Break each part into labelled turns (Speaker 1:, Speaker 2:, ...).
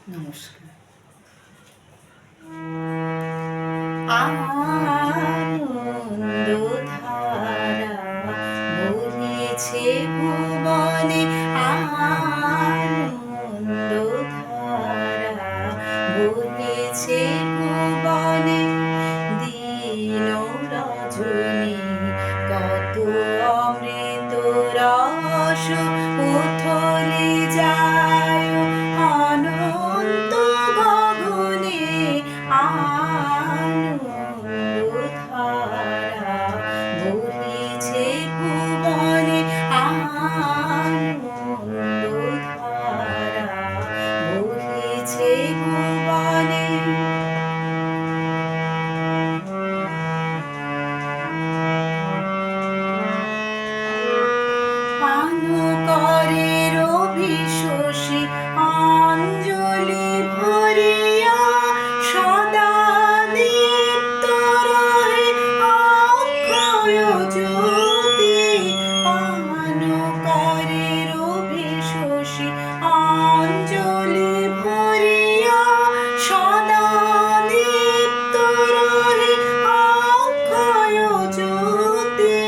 Speaker 1: নমস্কার। আনন্দধারা বহিছে ভুবনে, আনন্দধারা বহিছে ভুবনে। দিন রজনী কত অমৃত রস উথলি যায় অনন্ত গগনে। আনন্দধারা বহিছে ভুবনে, আনন্দধারা বহিছে ভুবনে। পান করে রবি শশী অঞ্জলি ভরিয়া, সদা দীপ্ত রহে অক্ষয় জ্যোতি। পান করে রবি শশী অঞ্জলি ভরিয়া, সদা দীপ্ত রহে অক্ষয় জ্যোতি।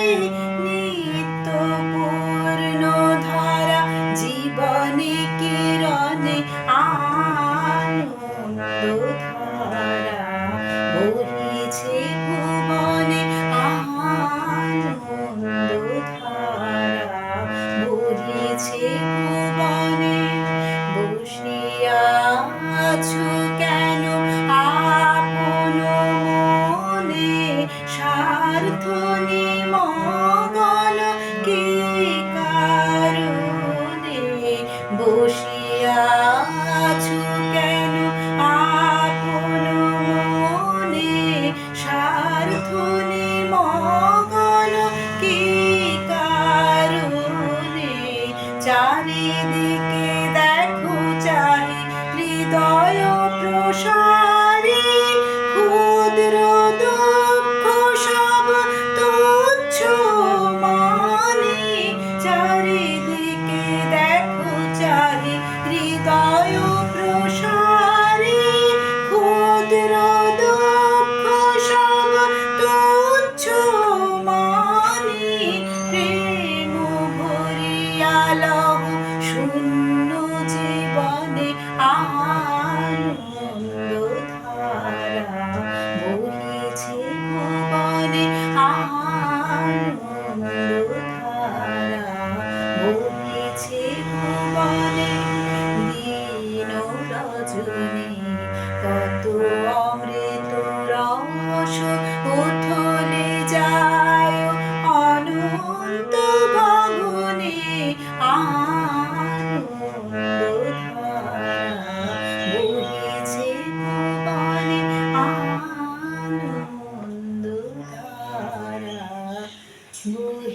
Speaker 1: নিত্য পূর্ণ ধারা জীবনে কিরণে, আনন্দধারা বহিছে ভুবনে, আনন্দধারা বহিছে ভুবনে। বসিয়া আছো কেন আপন মনে, স্বার্থ নিমগ্ন কি কারণে? বসিয়া আছো কেন আপন মনে, স্বার্থ নিমগ্ন কি কারণে? চারিদিকে দেখো চাহি হৃদয় প্রসারী, ক্ষুদ্র দুঃখ সব তুচ্ছ মানে। চারিদিকে দেখো চাহি হৃদয় প্রসারী, ক্ষুদ্র দুঃখ সব তুচ্ছ মানে। প্রেম ভরিয়া লহ শূন্য জীবনে, আনন্দধারা বহিছে ভুবনে, আনন্দধারা বহিছে ভুবনে। দিন রজনী কত অমৃত রস উথলে যায় অনন্ত গগনে। আনন্দধারা বহিছে ভুবনে, আনন্দধারা বহিছে